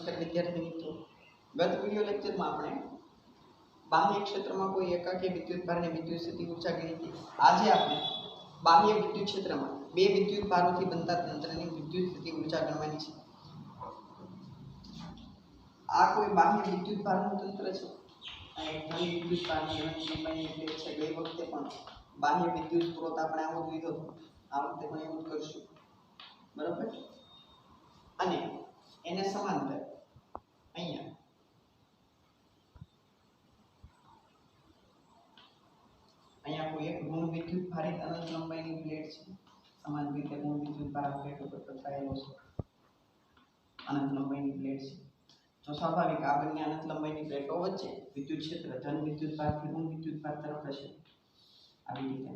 નમસ્કાર વિદ્યાર્થી મિત્રો, ગત વિડિયો લેક્ચરમાં આપણે બાહ્ય ક્ષેત્રમાં કોઈ એકાકી વિદ્યુત ભારને વિદ્યુત સ્થિતિ ઊર્જા ગણી હતી. આજે આપણે બાહ્ય વિદ્યુત ક્ષેત્રમાં બે વિદ્યુત ભારોથી બનતા તંત્રની વિદ્યુત સ્થિતિ ઊર્જા ગણવાની છે. આ કોઈ બાહ્ય વિદ્યુત ભારનું તંત્ર છે. આ એક ઘન વિદ્યુત ભારની લંબાઈની પ્લેટ છે. ગઈ વખતે પણ બાહ્ય વિદ્યુત સ્ત્રોત આપણે આવો જ લીધો હતો. આ વખતે પણ એવું જ કરશું, બરાબર. અને એને સમાંતર અહીંયા કોઈ એક ઋણ વિદ્યુત ભારિત અનંત લંબાઈની પ્લેટ છે. સમાન રીતે ઋણ વિદ્યુત ભાર પ્લેટ ઉપર રખાયેલો છે. અનંત લંબાઈની પ્લેટ છે. જો સ્વાભાવિક આ બંને અનંત લંબાઈની પ્લેટો વચ્ચે વિદ્યુત ક્ષેત્ર ધન વિદ્યુત ભારથી ઋણ વિદ્યુત ભાર તરફ હશે. આવી રીતે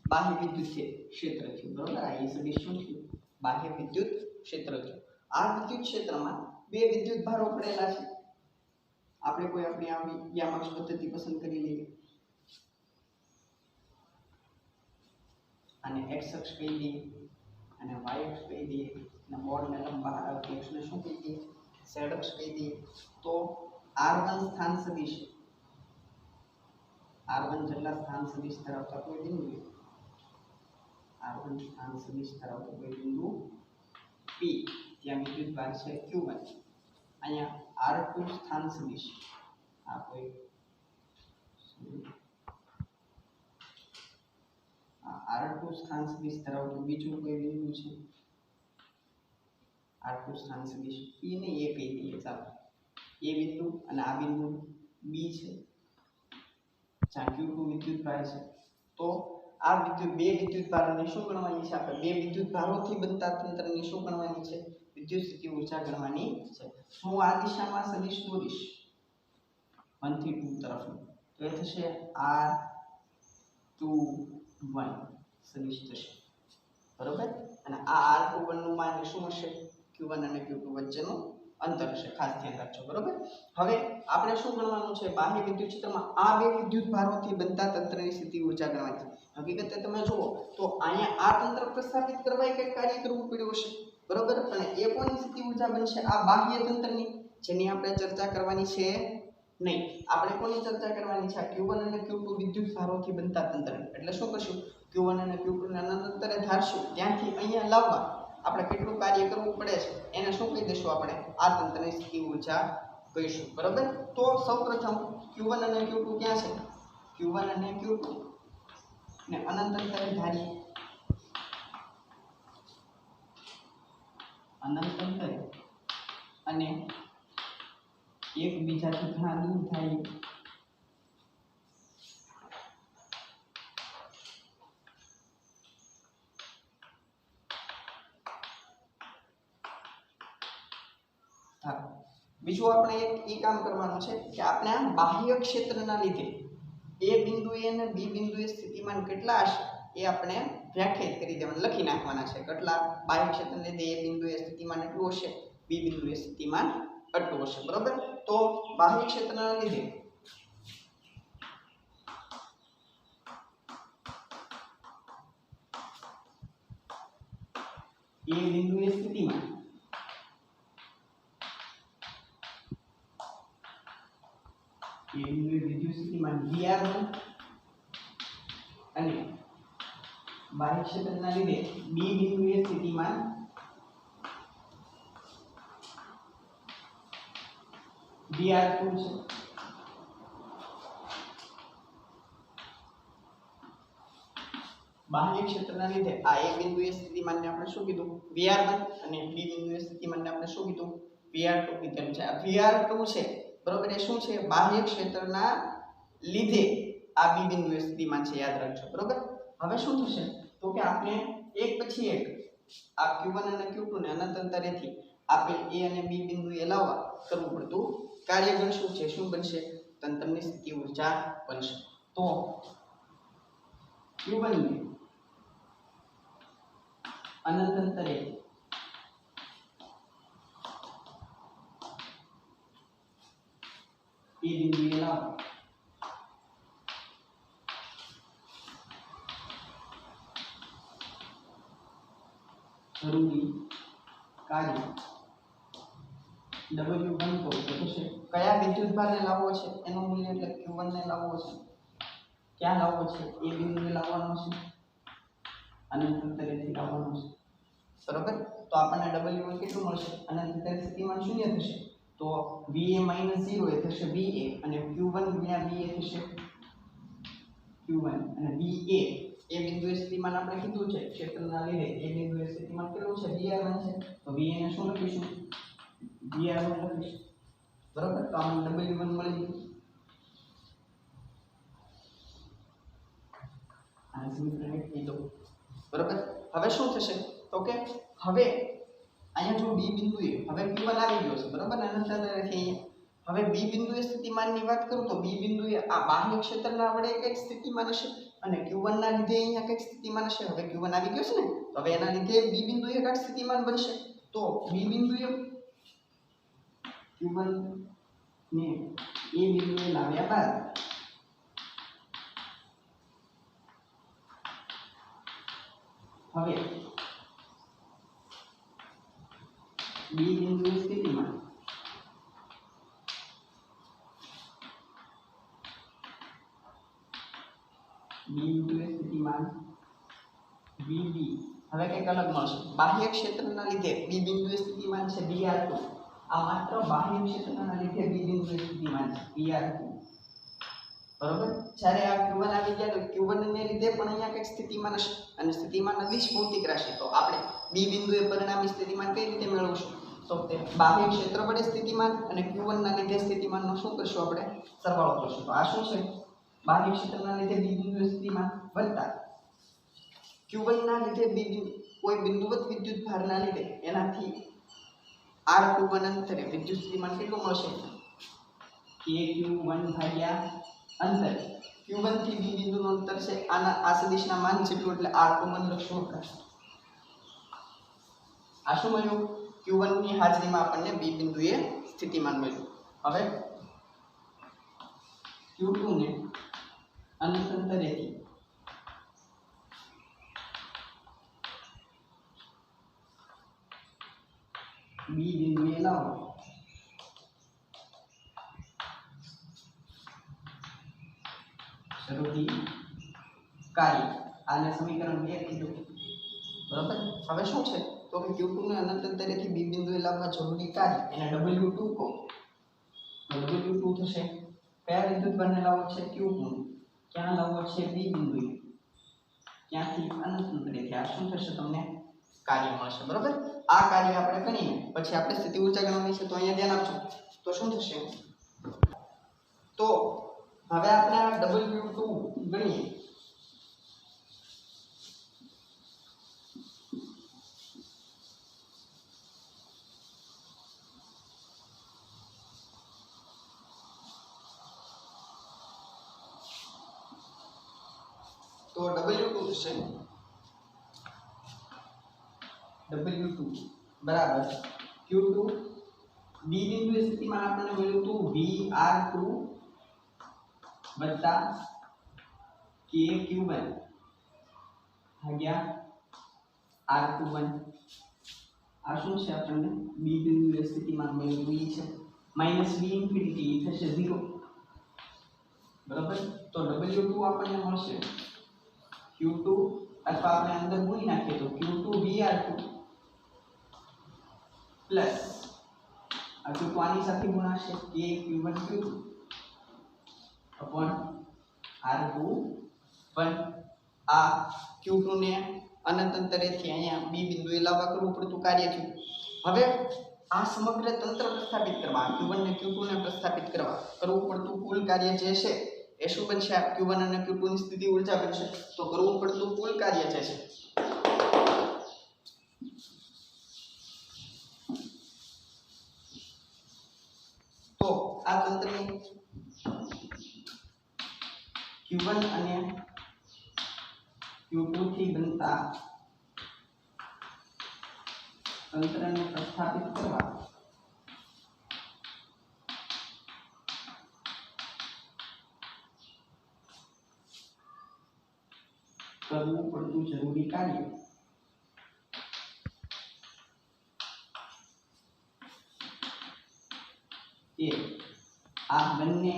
બાહ્ય વિદ્યુત ક્ષેત્ર થયું, બરોબર. આ એ સદિશ શું થયું? બાહ્ય વિદ્યુત ક્ષેત્ર થયું. આ વિદ્યુત ક્ષેત્રમાં બે વિદ્યુત ભારો પડેલા છે. આપણે કોઈ આપણી આવી યામાક્ષ પદ્ધતિ પસંદ કરી લઈએ. આને x અક્ષ કહી દઈએ અને y અક્ષ કહી દઈએ અને બોર્ડને લંબ બહાર આવતી અક્ષને શું કહી દઈએ? z અક્ષ કહી દઈએ. તો r1 સ્થાન સદિશ r1 જેટલા સ્થાન સદિશ ધરાવતા કોઈ બિંદુ r1 સ્થાન સદિશ ધરાવતા કોઈ બિંદુ p ત્યાં વિદ્યુત ભાર છે q1. અહીંયા r2 સ્થાન સદિશ આ કોઈ r2 સ્થાન સદિશ ધરાવતું બીજું કોઈ બિંદુ છે. r2 સ્થાન સદિશ p ને a કહી દઈએ. ચાલો, એ બિંદુ અને આ બિંદુ b છે. q2 વિદ્યુત ભાર છે. તો આ બે વિદ્યુત ભારોની શું ગણવાની છે? આપણે બે વિદ્યુત ભારોથી બનતા તંત્રની શું ગણવાની છે? વિદ્યુત સ્થિતિ ઊર્જા ગણવાની છે. હું આ દિશામાં સદિશ દોરીશ 1 થી 2 તરફનું, તો એ થશે r2 1 સદિશ થશે, બરોબર. અને આ r2 1 નું માન શું હશે? q1 અને q2 વચ્ચેનું અંતર હશે. ખાસ ધ્યાન રાખજો, બરોબર. હવે આપણે શું ગણવાનું છે? બાહ્ય વિદ્યુત ક્ષેત્રમાં આ બે વિદ્યુત ભારોથી બનતા તંત્રની સ્થિતિ ઊર્જા ગણવાની છે. હકીકતે તમે જુઓ તો અહીંયા આ તંત્ર પ્રસ્થાપિત કરવા કે કાર્ય કરવું પડ્યું હશે, બરોબર. અને એ કોની સ્થિતિ ઊર્જા બનશે? આ બાહ્ય તંત્રની, જેની આપણે ચર્ચા કરવાની છે નહીં. આપણે કોની ચર્ચા કરવાની છે? q1 અને q2 વિદ્યુત ભારોથી બનતા તંત્ર. એટલે શું કરશું? q1 અને q2 ને અનંત અંતરે ધારશું. ત્યાંથી અહીંયા લાવવા આપણે કેટલું કાર્ય કરવું પડે છે એને શું કહી દઈશું? આપણે આ તંત્રની સ્થિતિ ઊર્જા કહીશું, બરોબર. તો સૌપ્રથમ q1 અને q2 ક્યાં છે? q1 અને q2 ને અનંત અંતરે ધારીએ. અનંત અંતરે અને એકબીજાથી ઘણા દૂર થાય. બીજું આપણે એક કામ કરવાનું છે કે આપણે આ બાહ્ય ક્ષેત્રના લીધે એ બિંદુએ અને બી બિંદુએ સ્થિતિમાન કેટલા હશે એ આપણે વ્યાખ્યાયિત કરી દેવાના, લખી નાખવાના છે. કેટલા બાહ્ય ક્ષેત્રને લીધે એ બિંદુએ સ્થિતિમાન એટલું હશે, બી બિંદુએ સ્થિતિમાન એટલું હશે, બરોબર. તો બાહ્ય ક્ષેત્રના લીધે એ બિંદુએ સ્થિતિમાન વિદ્યુત સ્થિતિમાન VR1 અને બાહ્ય ક્ષેત્રના લીધે બી બિંદુએ સ્થિતિમાન VR2 છે. બાહ્ય ક્ષેત્રના લીધે આ એ બિંદુએ સ્થિતિમાનને આપણે શું કીધું? VR1 અને બી બિંદુએ સ્થિતિમાનને આપણે શું કીધું? VR2 કીધું છે. આ VR2 છે, બરોબર. એ શું છે? બાહ્ય ક્ષેત્રના લીધે આ બી બિંદુએ સ્થિતિમાન છે, યાદ રાખજો, બરોબર. હવે શું થશે? તો કે આપણે એક પછી એક આ q1 અને q2 ને અનંત અંતરેથી આપેલ a અને b બિંદુએ લાવવા કરવું પડતું કાર્ય ગણશું છે. શું બનશે? તંત્રની સ્થિતિ ઊર્જા બનશે. તો Q1 ને અનંત અંતરે એ બિંદુએ લાવો જરૂરી કાર્ય W1 તો થશે કયા વિદ્યુતભારને લાવવો છે એનું મૂલ્ય એટલે Q1 ને લાવવો છે ક્યાં લાવવો છે એ બિંદુએ લાવવાનો છે અનંત અંતરેથી લાવવાનો છે બરોબર તો આપણને W1 કેટલું મળશે અનંત અંતરે સ્થિતિમાન શૂન્ય થશે તો VA - 0 એ થશે VA અને Q1 ગુણ્યા VA થશે Q1 અને VA એ બિંદુએ સ્થિતિમાન આપણે કીધું છે ક્ષેત્રના લીધે એ બિંદુએ સ્થિતિમાન કેટલું છે VR1 છે તો VA ને શું લખીશું VR1 લખીશું બરોબર તો આપણને W1 મળી ગયું આ સમીકરણ કીધો બરોબર હવે શું થશે તો કે હવે અહીંયા જો B બિંદુએ હવે Q1 આવી ગયો છે બરોબર અનંત અંતરેથી હવે B બિંદુએ સ્થિતિમાનની વાત કરું તો B બિંદુએ આ બાહ્ય ક્ષેત્રના વડે કઈક સ્થિતિમાન હશે અને Q1 ના લીધે અહીંયા કઈક સ્થિતિમાન હશે હવે Q1 આવી ગયો છે ને તો હવે એના લીધે B બિંદુએ કઈક સ્થિતિમાન બનશે તો B બિંદુએ Q1 ને A બિંદુએ લાવ્યા બાદ હવે B બિંદુએ સ્થિતિમાન VB હવે કંઈક અલગ મળશે બાહ્ય ક્ષેત્રના લીધે B બિંદુએ સ્થિતિમાન છે VR2 આ માત્ર બાહ્ય ક્ષેત્રના લીધે B બિંદુએ સ્થિતિમાન છે VR2 બરોબર જ્યારે આ Q1 આવી ગયા તો Q1 ને લીધે પણ અહીંયા કંઈક સ્થિતિમાન હશે અને સ્થિતિમાન અદિશ ભૌતિક રાશિ તો આપણે B બિંદુએ પરિણામી સ્થિતિમાન કઈ રીતે મેળવશું તો તે બાહ્ય ક્ષેત્ર વડે સ્થિતિમાન અને Q1 ના લીધે સ્થિતિમાનનો શું કરશું આપણે સરવાળો કરશું તો આ શું છે બાહ્ય ક્ષેત્રના લીધે B બિંદુએ સ્થિતિમાન વત્તા Q1 ના લીધે કોઈ બિંદુવત વિદ્યુતભારના લીધે એનાથી R21 અંતરે વિદ્યુત સ્થિતિમાન કેટલું મળશે KQ1 ભાગ્યા અંતર Q1 થી B બિંદુનું અંતર છે આના આ સદિશના માન જેટલું એટલે R21 લખશું આપણે આ શું મળ્યું Q1 ની હાજરીમાં આપણને B બિંદુએ સ્થિતિમાન મળ્યું હવે Q2 ને અનંત અંતરેથી B બિંદુએ લાવો જરૂરી કાર્ય આને સમીકરણ 2 કીધું બરાબર હવે શું છે તો કે Q2 ને અનંત અંતરેથી B બિંદુએ લાવવા જરૂરી કાર્ય એને W2 કહો W2 થશે કયા વિદ્યુતભારને લાવવો છે Q2 ક્યાં લાવવો છે B બિંદુએ ક્યાંથી અનંત અંતરેથી આ શું થશે તમને કાર્ય મળશે બરાબર આ કાર્ય આપણે ગણીએ પછી આપણે સ્થિતિ ઊર્જા ગણવાની છે તો અહીંયા ધ્યાન આપજો તો શું થશે તો હવે આપણે આ W2 ગણીએ તો W2 થશે W2 બરાબર Q2 B બિંદુએ સ્થિતિમાન આપણને મળ્યું હતું VR2 વત્તા KQ1 ભાગ્યા R21 આ શું છે આપણને B બિંદુએ સ્થિતિમાન મળ્યું એ છે માઈનસ V ઇન્ફિનિટી થશે 0 બરાબર તો W2 આપણને મળશે Q2 અથવા આપણે અંદર ગુણી નાખીએ તો Q2 VR2 પ્લસ આ Q2 આની સાથે ગુણાશે KQ1 Q2 upon R21 આ Q2 ને અનંત અંતરેથી અહીંયા B બિંદુએ લાવવા કરવું પડતું કાર્ય થયું હવે આ સમગ્ર તંત્ર પ્રસ્થાપિત કરવા Q1 ને Q2 ને પ્રસ્થાપિત કરવા કરવું પડતું કુલ કાર્ય જે છે એ શું બનશે Q1 અને Q2 ની સ્થિતિ ઊર્જા બનશે તો કરવું પડતું કુલ કાર્ય જે છે તો આ તંત્રની Q1 અને Q2 થી બનતા તંત્રને પ્રસ્થાપિત કરવા કરવું પડતું જરૂરી કાર્ય એ આ બંને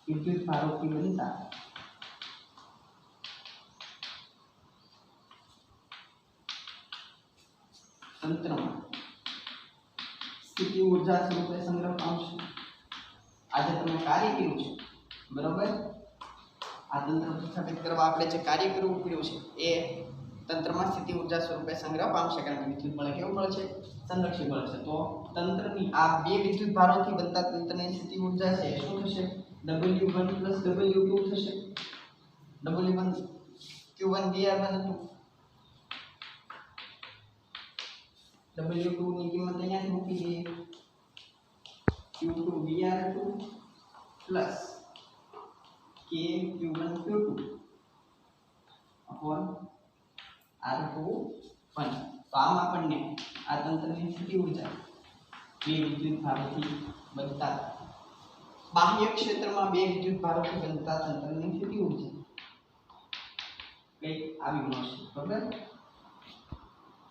વિદ્યુત ભારોથી બનતા તંત્રમાં સ્થિતિ ઊર્જા સ્વરૂપે સંગ્રહ પામશે. આજે તમે કાર્ય કર્યું છે બરોબર, આ તંત્ર પ્રસ્થાપિત કરવા આપણે જે કાર્ય કરવું પડ્યું છે એ તંત્રમાં સ્થિતિ ઊર્જા સ્વરૂપે સંગ્રહ પામશે, કારણ કે વિદ્યુત બળ કેવું બળ છે? સંરક્ષી બળ છે. તો તંત્રની આ બે વિદ્યુત ભારોથી બનતા તંત્રની સ્થિતિ ઊર્જા છે એ શું થશે? W1 + W2 થશે. W1 Q1 VR1 હતું, W2 ની કિંમત અહીંયા મૂકી દઈએ, Q2 VR હતું plus K Q1 Q2 upon R21. તો આમ આપણને આ તંત્રની સ્થિતિ ઊર્જા બે વિદ્યુત ભારોથી બનતા બાહ્ય ક્ષેત્રમાં બે વિદ્યુત ભારોથી બનતા તંત્રની સ્થિતિ ઊર્જા કઈ આવી મળશે બરાબર.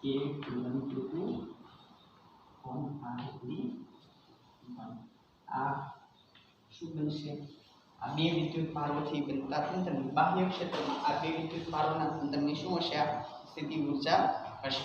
K Q1 Q2 upon R21. આ શું બનશે? આ બે વિદ્યુત ભારોથી બનતા તંત્રની બાહ્ય ક્ષેત્રમાં આ બે વિદ્યુત ભારોના તંત્રની શું હશે? આ સ્થિતિ ઊર્જા હશે.